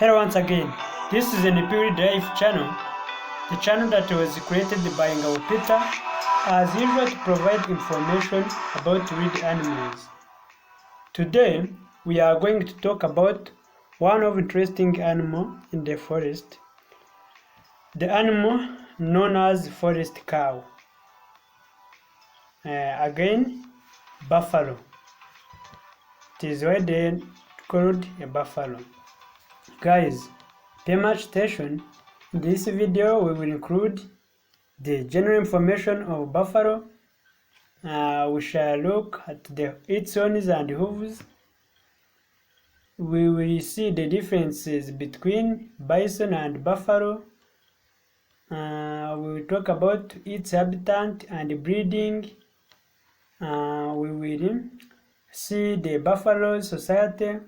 Hello once again, this is an Pure Drive channel, the channel that was created by our Peter as usual to provide information about wild animals. Today we are going to talk about one of interesting animal in the forest, the animal known as forest cow. Again, buffalo. It is widely called a buffalo. Guys, pay much attention. In this video we will include the general information of buffalo. We shall look at its horns and hooves. We will see the differences between bison and buffalo. We will talk about its habitat and breeding. We will see the buffalo society.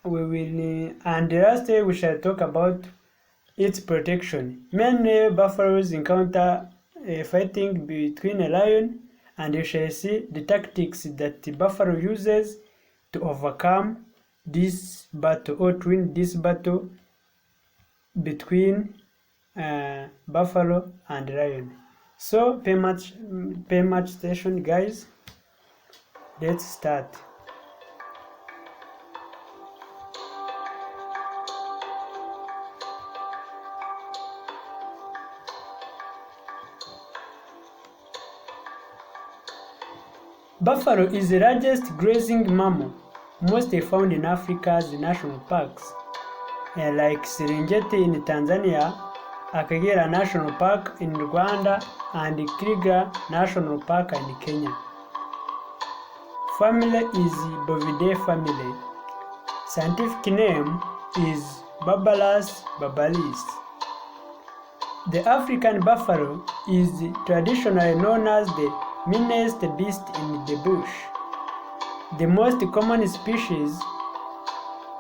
And lastly we shall talk about its protection. Many buffaloes encounter fighting between a lion, and you shall see the tactics that the buffalo uses to overcome this battle or to win this battle between buffalo and lion. So pay much attention, guys. Let's start. Buffalo is the largest grazing mammal, mostly found in Africa's national parks, like Serengeti in Tanzania, Akagera National Park in Rwanda, and Kruger National Park in Kenya. Family is Bovidae family. Scientific name is Barbus barbaris. The African buffalo is traditionally known as the meanest beast in the bush. The most common species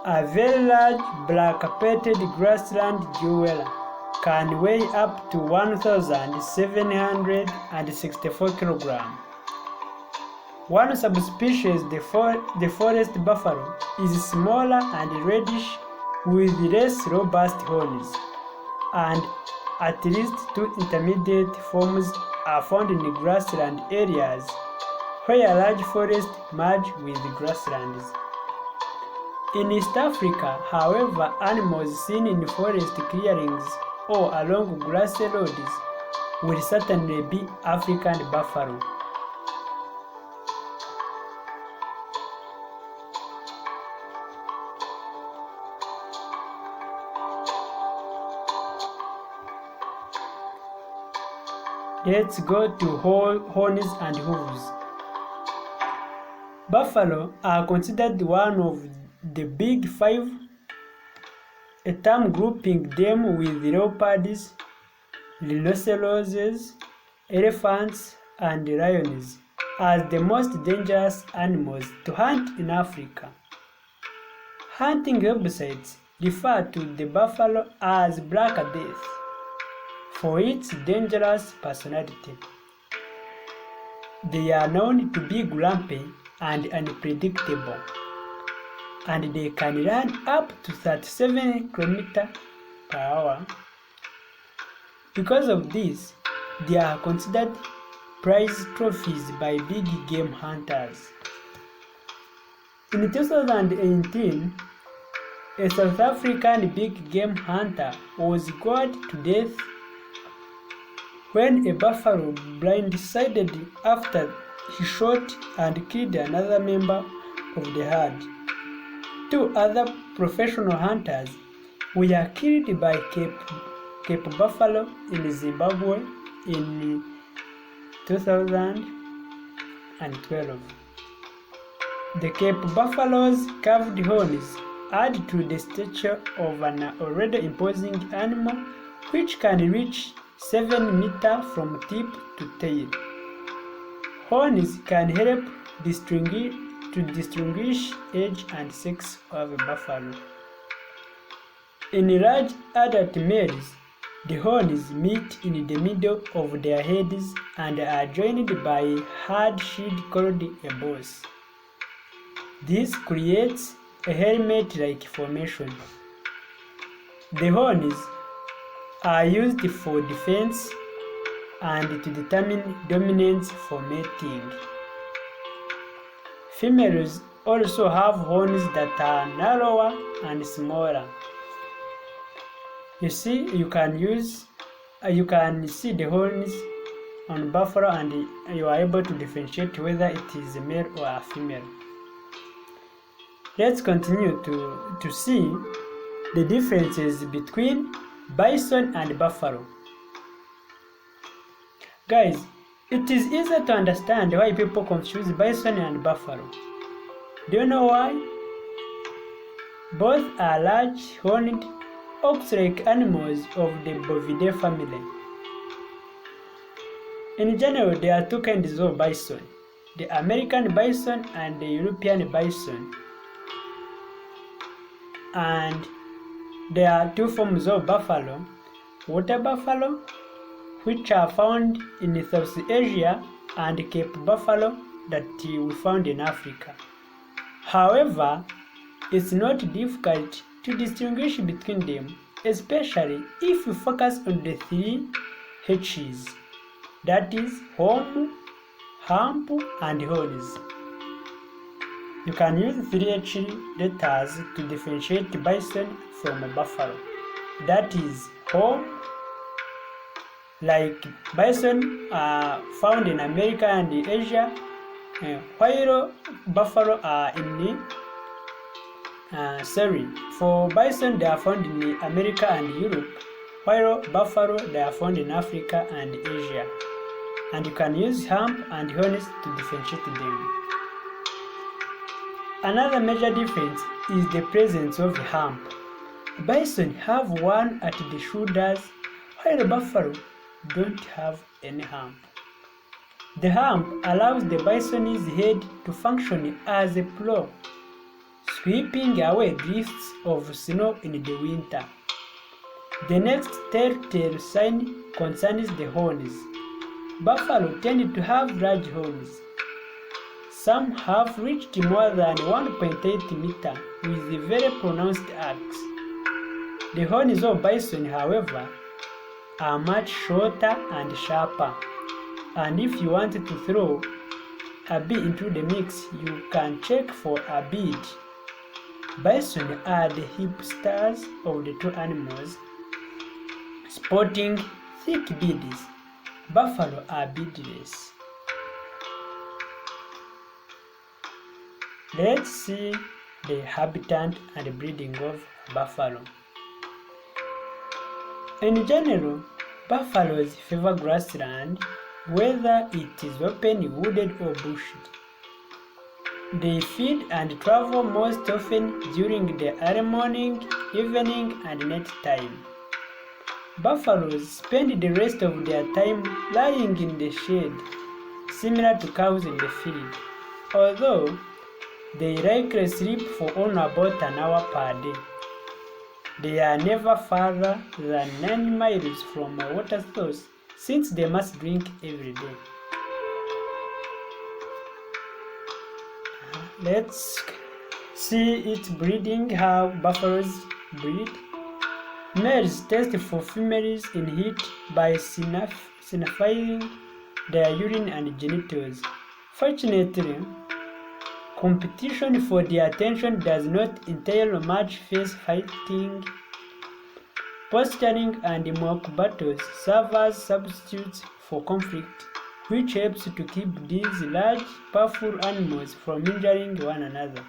are very large black-pated grassland jewel, can weigh up to 1,764 kilograms. One subspecies, the forest buffalo, is smaller and reddish with less robust horns, and at least two intermediate forms are found in the grassland areas where large forests merge with the grasslands. In East Africa, however, animals seen in forest clearings or along grassy roads will certainly be African buffalo. Let's go to horns and hooves. Buffalo are considered one of the big five, a term grouping them with leopards, rhinoceroses, elephants, and lions as the most dangerous animals to hunt in Africa. Hunting websites refer to the buffalo as Black Death for its dangerous personality. They are known to be grumpy and unpredictable, and they can run up to 37 km per hour. Because of this, they are considered prize trophies by big game hunters. In 2018, a South African big game hunter was gored to death when a buffalo blindsided after he shot and killed another member of the herd. Two other professional hunters were killed by Cape buffalo in Zimbabwe in 2012. The Cape buffalo's carved horns add to the stature of an already imposing animal, which can reach 7 meters from tip to tail. Horns can help distinguish age and sex of a buffalo. In large adult males, the horns meet in the middle of their heads and are joined by a hard shield called a boss. This creates a helmet-like formation. The horns are used for defense and to determine dominance for mating. Females also have horns that are narrower and smaller. You can see the horns on buffalo and you are able to differentiate whether it is a male or a female. Let's continue to see the differences between bison and buffalo. Guys, it is easy to understand why people confuse bison and buffalo. Do you know why? Both are large, horned, ox-like animals of the Bovidae family. In general, there are two kinds of bison, the American bison and the European bison. And there are two forms of buffalo, water buffalo, which are found in South Asia, and Cape buffalo that we found in Africa. However, it's not difficult to distinguish between them, especially if you focus on the three H's, that is, home, hump, and horns. You can use 3H letters to differentiate bison from a buffalo. That is, home, like bison are found in America and Asia, while buffalo are for bison they are found in America and Europe, while buffalo they are found in Africa and Asia. And you can use hump and horns to differentiate them. Another major difference is the presence of hump. Bison have one at the shoulders, while buffalo don't have any hump. The hump allows the bison's head to function as a plow, sweeping away drifts of snow in the winter. The next telltale sign concerns the horns. Buffalo tend to have large horns. Some have reached more than 1.8 meters with very pronounced arcs. The horns of bison, however, are much shorter and sharper. And if you want to throw a bee into the mix, you can check for a bead. Bison are the hipsters of the two animals, sporting thick beads. Buffalo are beadless. Let's see the habitat and breeding of buffalo. In general, buffaloes favor grassland, whether it is open, wooded, or bushed. They feed and travel most often during the early morning, evening, and night time. Buffaloes spend the rest of their time lying in the shade, similar to cows in the field, although they likely sleep for only about an hour per day. They are never farther than 9 miles from a water source, since they must drink every day. Let's see its breeding, how buffaloes breed. Males test for females in heat by sniffing their urine and genitals. Fortunately, competition for their attention does not entail much face fighting. Posturing and mock battles serve as substitutes for conflict, which helps to keep these large, powerful animals from injuring one another.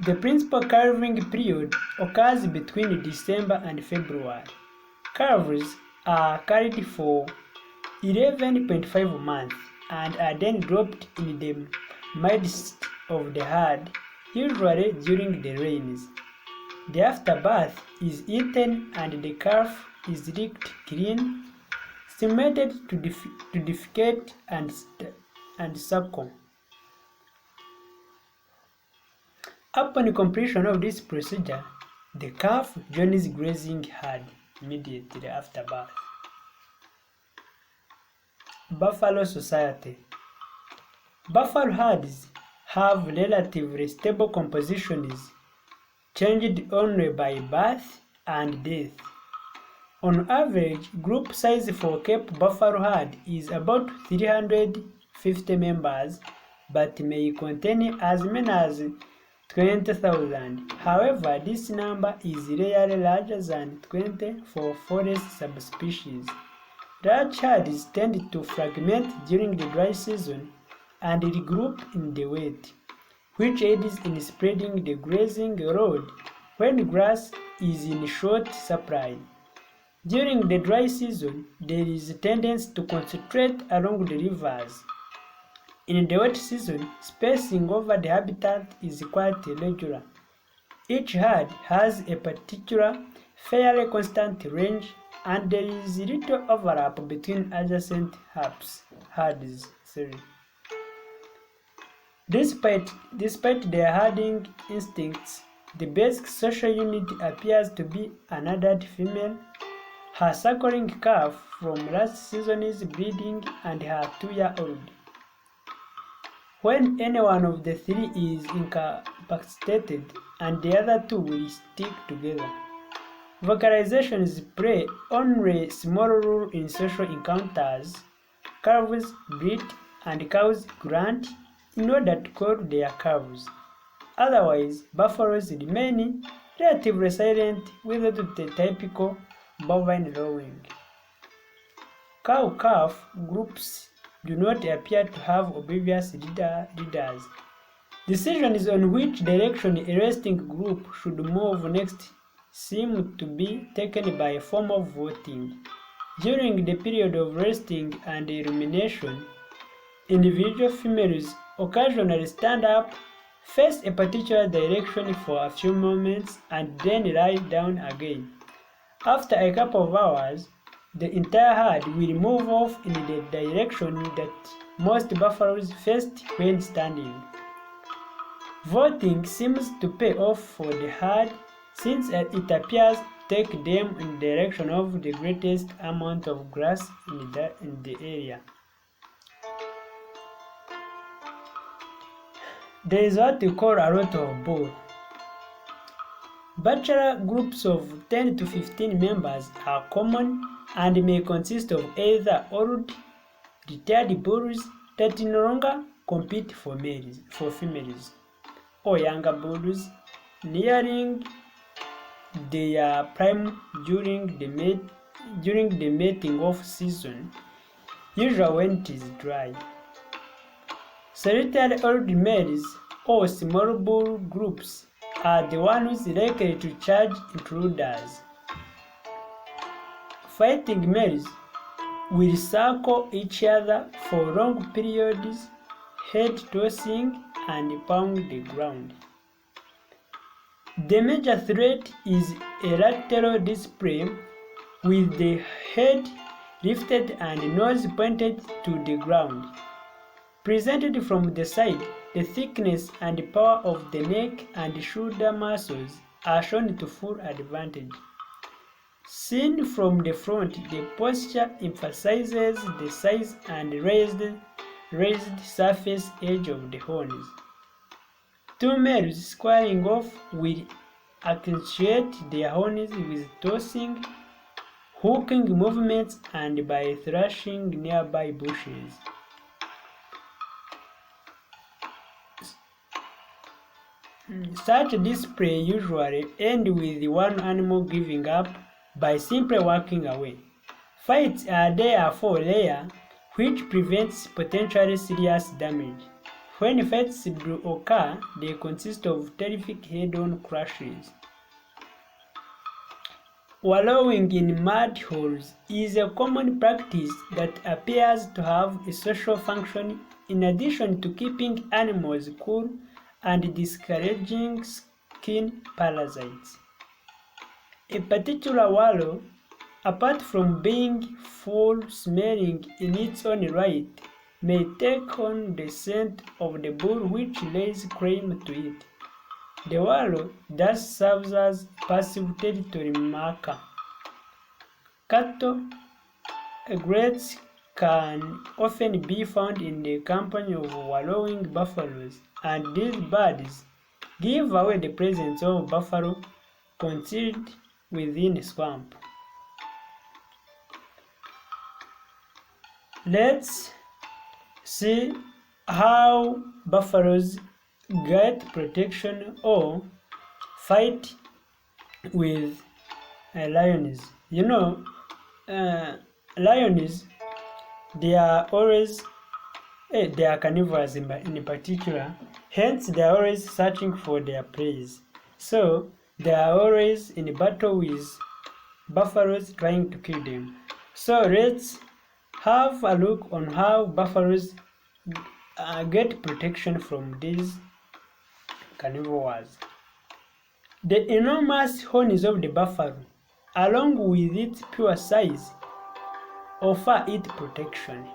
The principal calving period occurs between December and February. Calves are carried for 11.5 months and are then dropped in the midst of the herd, usually during the rains. The afterbirth is eaten and the calf is licked clean, stimulated to defecate and suckle. Upon completion of this procedure, the calf joins grazing herd immediately after birth. Buffalo society. Buffalo herds have relatively stable compositions, changed only by birth and death. On average, group size for Cape Buffalo herd is about 350 members, but may contain as many as 20,000. However, this number is rarely larger than 20 for forest subspecies. Large herds tend to fragment during the dry season and regroup in the wet, which aids in spreading the grazing road when grass is in short supply. During the dry season, there is a tendency to concentrate along the rivers. In the wet season, spacing over the habitat is quite irregular. Each herd has a particular, fairly constant range, and there is little overlap between adjacent herds. Despite their herding instincts, the basic social unit appears to be an adult female, her suckling calf from last season's breeding, and her 2-year-old. When any one of the three is incapacitated, and the other two will stick together. Vocalizations play only a small role in social encounters. Calves bleat and cows grunt in order to call their calves. Otherwise, buffaloes remain relatively silent without the typical bovine lowing. Cow-calf groups do not appear to have obvious leaders. Decisions on which direction a resting group should move next seem to be taken by a form of voting. During the period of resting and rumination, individual females occasionally stand up, face a particular direction for a few moments, and then lie down again. After a couple of hours, the entire herd will move off in the direction that most buffaloes faced when standing. Voting seems to pay off for the herd since it appears to take them in the direction of the greatest amount of grass in the area. There is what we call a lot of bull. Bachelor groups of 10 to 15 members are common and may consist of either old, retired bulls that no longer compete for females, or younger bulls nearing their prime during the mating off season, usually when it is dry. Solitary old males or small bull groups are the ones likely to charge intruders. Fighting males will circle each other for long periods, head tossing and pound the ground. The major threat is a lateral display with the head lifted and nose pointed to the ground. Presented from the side, the thickness and power of the neck and shoulder muscles are shown to full advantage. Seen from the front, the posture emphasizes the size and raised surface edge of the horns. Two males squaring off will accentuate their horns with tossing, hooking movements and by thrashing nearby bushes. Such display usually end with one animal giving up by simply walking away. Fights are therefore rare, which prevents potentially serious damage. When fights do occur, they consist of terrific head-on crashes. Wallowing in mud holes is a common practice that appears to have a social function in addition to keeping animals cool and discouraging skin parasites. A particular wallow, apart from being foul-smelling in its own right, may take on the scent of the bull which lays claim to it. The wallow thus serves as passive territory marker. Cattle, egrets, can often be found in the company of wallowing buffaloes, and these birds give away the presence of buffalo concealed within a swamp. Let's see how buffaloes get protection or fight with lions. Lions, they are always they are carnivores in particular, hence they are always searching for their prey. So they are always in battle with buffaloes trying to kill them. So let's have a look on how buffaloes get protection from these carnivores. The enormous horns of the buffalo, along with its pure size, offer it protection.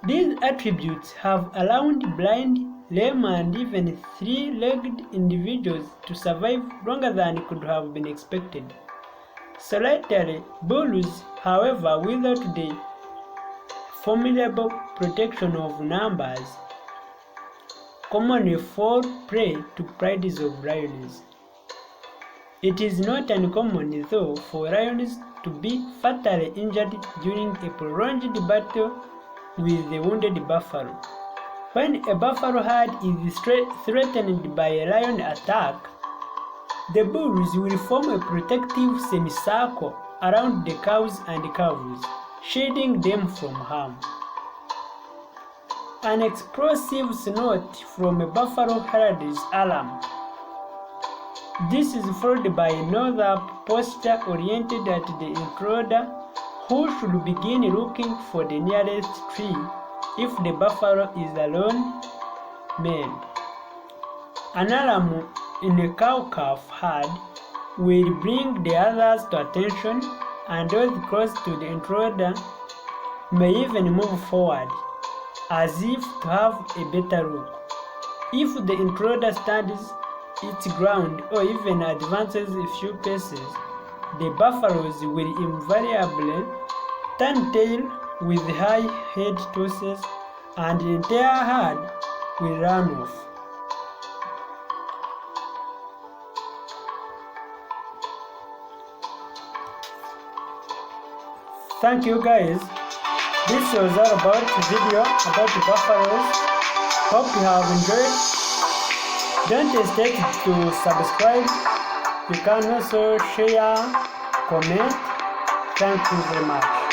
These attributes have allowed blind, lame, and even three-legged individuals to survive longer than could have been expected. Solitary bulls, however, without the formidable protection of numbers, commonly fall prey to predators of lions. It is not uncommon, though, for lions to be fatally injured during a prolonged battle with the wounded buffalo. When a buffalo herd is threatened by a lion attack, the bulls will form a protective semicircle around the cows and calves, shielding them from harm. An explosive snort from a buffalo heralds alarm. This is followed by another posture oriented at the intruder, who should begin looking for the nearest tree if the buffalo is a lone male. An alarm in a cow-calf herd will bring the others to attention, and those close to the intruder may even move forward, as if to have a better look. If the intruder stands its ground or even advances a few paces, the buffaloes will invariably turn tail with high head tosses, and the entire herd will run off. Thank you guys. This was all about the video about the buffaloes. Hope you have enjoyed. Don't hesitate to subscribe. You can also share, comment. Thank you very much.